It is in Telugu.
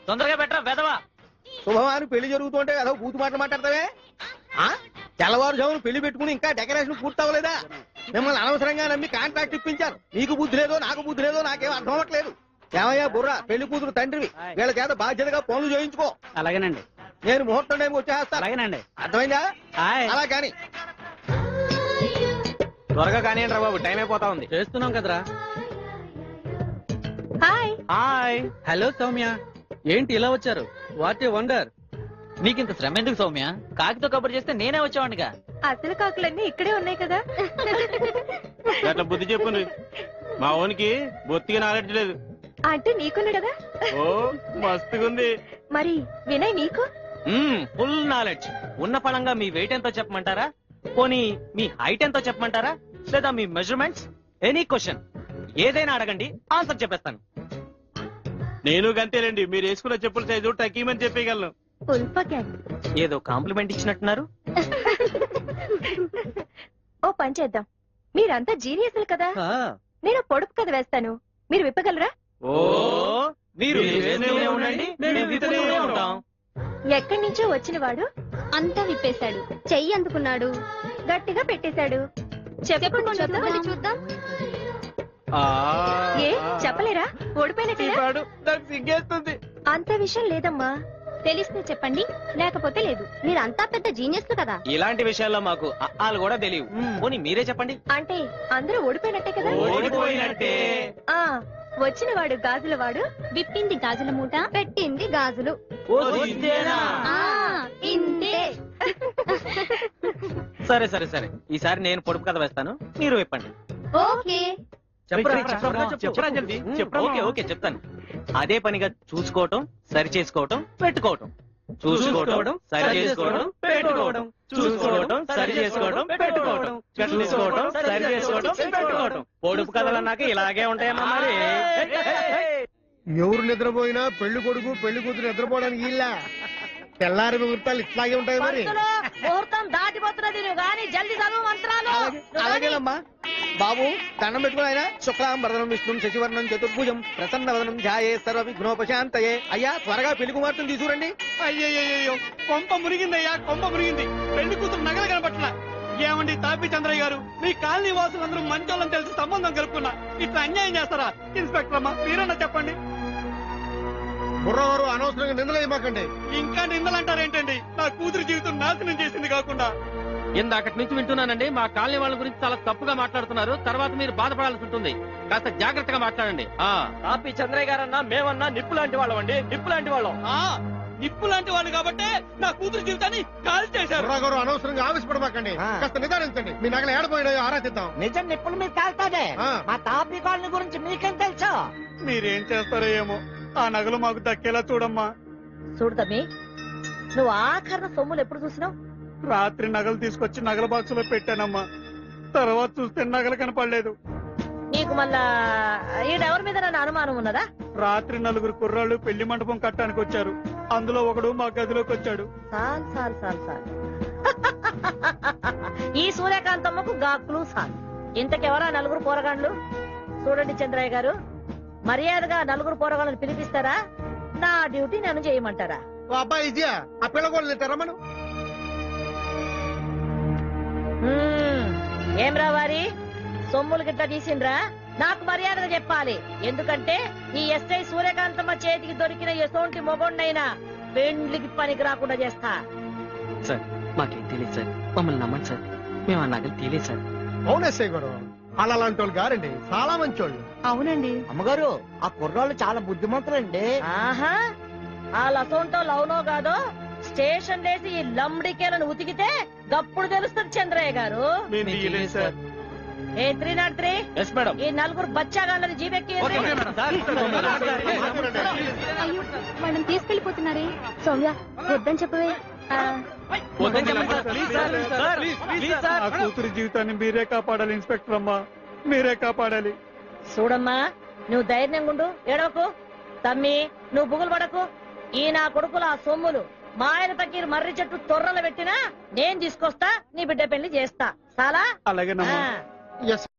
తొందరగా పెట్టరా వెదవా. శుభమాని పెళ్లి జరుగుతుంటే ఏదో బూతు మాటలు మాట్లాడతావే. తెల్లవారుజామును పెళ్లి పెట్టుకుని ఇంకా డెకరేషన్ పూర్తవలేదా? మిమ్మల్ని అనవసరంగా నమ్మి కాంట్రాక్ట్ ఇప్పించారు. నీకు బుద్ధి లేదో నాకు బుద్ధి లేదో నాకేం అర్థం అవ్వట్లేదు. ఏమయ్యా బుర్రా, పెళ్లి కూతురు తండ్రివి, వీళ్ళ చేత బాధ్యతగా పనులు చేయించుకో. అలాగేనండి. నేను ముహూర్తం టైంకి వచ్చేస్తా. అలాగేనండి. అర్థమైందా? అలా కానీ త్వరగా కానివ్వండి రా బాబు, టైం అయిపోతా ఉంది. చేస్తున్నాం కదరా. హాయ్. హాయ్. హలో సౌమ్య, ఏంటి ఇలా వచ్చారు? What a wonder. నీకింత శ్రమ ఎందుకు సౌమ్య? కాకితో కబురు చేస్తే నేనే వచ్చావాడిగా. అసలు కాకులన్నీ ఇక్కడే ఉన్నాయి కదా. అట్లా బుద్ధి చెప్పుండ్రి, మా ఓనికి బొత్తిగా నాలెడ్జ్ లేదు. అంటే నీకున్నాడు కదా. ఓ మస్తుగుంది. మరి వినయ్ నీకు? Full knowledge. ఉన్న పళంగా మీ వెయిట్ ఎంతో చెప్పమంటారా? పోనీ మీ హైట్ ఎంతో చెప్పమంటారా? లేదా మీ మెజర్మెంట్స్? ఎనీ క్వశ్చన్ ఏదైనా అడగండి, ఆన్సర్ చెప్పేస్తాను. నేను గంతేలేండి, మీరు వేసుకున్న చెప్పుల సైజు టకీమని చెప్పగలను. ఏదో కాంప్లిమెంట్ ఇచ్చినట్టున్నారు. ఓ పని చేద్దాం, మీరంతా జీనియస్లు కదా. నేను పొడుపు కథ వేస్తాను, మీరు విప్పగలరా? ఓ మీరు వేస్తూనే ఉండండి, మేము విప్పుతూనే ఉంటాం. ఎక్కడి నుంచో వచ్చిన వాడు అంతా విప్పేశాడు, చెయ్యి అందుకున్నాడు, గట్టిగా పెట్టేశాడు. చెప్పండి చూద్దాం. ఏ చెప్పలేరా? ఓడిపోయినట్టు సిగ్గేస్తుంది. అంత విషయం లేదమ్మా, తెలిస్తే చెప్పండి, లేకపోతే లేదు. మీరంతా పెద్ద జీనియస్లు కదా. ఇలాంటి విషయాల్లో మాకు అఆలు కూడా తెలియవు. పోనీ మీరే చెప్పండి. అంటే అందరూ ఓడిపోయినట్టే కదా. ఓడిపోయినట్టే. ఆ వచ్చిన వాడు గాజుల వాడు, విప్పింది గాజుల మూట, పెట్టింది గాజులు. ఇంతే. సరే సరే సరే, ఈసారి నేను పొడుపు కథ వేస్తాను, మీరు విప్పండి. ఓకే. ఓకే ఓకే చెప్తాను. అదే పనిగా చూసుకోవటం, సరి చేసుకోవటం, పెట్టుకోవటం. చూసుకోవటం, సరి చేసుకోవడం, పెట్టుకోవడం. చూసుకోవటం, సరి చేసుకోవడం, పెట్టుకోవడం. చూసుకోవడం, సరి చేసుకోవడం, పెట్టుకోవడం. పొడుపు కథలన్నాక ఇలాగే ఉంటాయమ్మా మరి. ఎవరు నిద్రపోయినా పెళ్లి కొడుకు పెళ్లి కూతురు నిద్రపోవడానికి ఇలా తెల్లారి ముహూర్తాలు ఇట్లాగే ఉంటాయి మరి. ముహూర్తం దాటిపోతున్నది, నువ్వు గాని జల్ది చదువు మంత్రాలు. అలాగేనమ్మా బాబు, దండం పెట్టుకుని ఆయన శుక్లాం వరదనం విష్ణు శశివర్ణం చతుర్భుజం ప్రసన్న వదనం ధ్యాయే సర్వ విఘ్నోపశాంతయే. అయ్యా త్వరగా పెళ్లి కుమార్తెను తీసుకురండి. అయ్యయ్యో, కొంప మురిగిందయ్యా, కొంప మురిగింది. పెళ్లి కూతురు నగలు కనపట్ల. ఏమండి తాపి చంద్రయ్య గారు, మీ కాలనీ వాసులందరూ మంచోళ్ళని తెలిసి సంబంధం కలుపుకున్నా ఇట్లా అన్యాయం చేస్తారా? ఇన్స్పెక్టర్ అమ్మా, మీరన్నా చెప్పండి. బుర్రవారు అనవసరంగా నిందలేయమాకండి. ఇంకా నిందలంటారేంటండి? నా కూతురు జీవితం నాశనం చేసింది కాకుండా. ఇందాకటి నుంచి వింటున్నానండి, మా కాలనీ వాళ్ళ గురించి చాలా తప్పుగా మాట్లాడుతున్నారు. తర్వాత మీరు బాధపడాల్సి ఉంటుంది, కాస్త జాగ్రత్తగా మాట్లాడండి. కాపీ చంద్రయ్య గారన్నా మేమన్నా నిప్పు లాంటి వాళ్ళం అండి, నిప్పు లాంటి వాళ్ళం. నిప్పు లాంటి వాళ్ళు కాబట్టి నా కూతురు జీవితాన్ని కాల్ చేశారు. బుర్రగారు అనవసరంగా ఆవేశపడమాకండి, కాస్త నిదానించండి. మీ నగలు ఏడపోయినాయో ఆరాధిద్దాం. నిజం నిప్పుల మీద కాల్తాదే. మా తాపీ కాలనీ గురించి మీకేం తెలుసు? మీరేం చేస్తారో ఏమో, ఆ నగలు మాకు దక్కేలా చూడమ్మా. చూడు తమ్మి, నువ్వు ఆఖరణ సొమ్ములు ఎప్పుడు చూసినావు? రాత్రి నగలు తీసుకొచ్చి నగల బాక్స్ లో పెట్టానమ్మా. తర్వాత చూస్తే నగలు కనపడలేదు. నీకు మళ్ళా ఈడెవరి మీద నన్ను అనుమానం ఉన్నదా? రాత్రి నలుగురు కుర్రాళ్ళు పెళ్లి మండపం కట్టడానికి వచ్చారు. అందులో ఒకడు మా గదిలోకి వచ్చాడు. సాల్ ఈ సూర్యకాంతమ్మకు గాకులు సాల్. ఇంతకెవరా నలుగురు పోరగాండ్లు? చూడండి చంద్రయ్య గారు, మర్యాదగా నలుగురు పోరగాళ్ళని పిలిపిస్తారా, నా డ్యూటీ నన్ను చేయమంటారా? అబ్బాయి ఇదియా, ఆ పిల్లగోళ్ళు తింటారా మనం? ఏం రావారి సొమ్ములు గిట్లా తీసిండ్రా? నాకు మర్యాదగా చెప్పాలి, ఎందుకంటే ఈ ఎస్ఐ సూర్యకాంతమ్మ చేతికి దొరికిన ఎసోంటి మొగోడినైనా పెండ్లికి పనికి రాకుండా చేస్తా. సార్ మాకేం తెలియదు సార్, మమ్మల్ని నమ్మండి సార్, మేము ఆ నగలు తెలియదు సార్. అవునేసే గారు, అలాంటి వాళ్ళు గారండి, చాలా మంచి వాళ్ళు. అవునండి అమ్మగారు, ఆ కుర్రాళ్ళు చాలా బుద్ధిమంతులండి. ఆహా, ఆ లసోంటోళ్ళు అవునో కాదో స్టేషన్ లేసి ఈ లంబడికేలను ఉతికితే గప్పుడు తెలుస్తుంది చంద్రయ్య గారు. ఏ 303 ఈ నలుగురు బచ్చాగాళ్ళని జీవెక్కి మనం తీసుకెళ్లిపోతున్నారే. సౌమ్య వద్దని చెప్పవే. కూతురి జీవితాన్ని మీరే కాపాడాలి ఇన్స్పెక్టర్ అమ్మా, మీరే కాపాడాలి. చూడమ్మా, నువ్వు ధైర్యంగా ఉండు, ఏడవకు. తమ్మి నువ్వు బుగులు పడకు. ఈ నా కొడుకుల ఆ సొమ్ములు మా ఆయన పక్కీరు మర్రి చెట్టు తొర్రలు పెట్టినా నేను తీసుకొస్తా, నీ బిడ్డ పెళ్లి చేస్తా. చాలా అలాగే.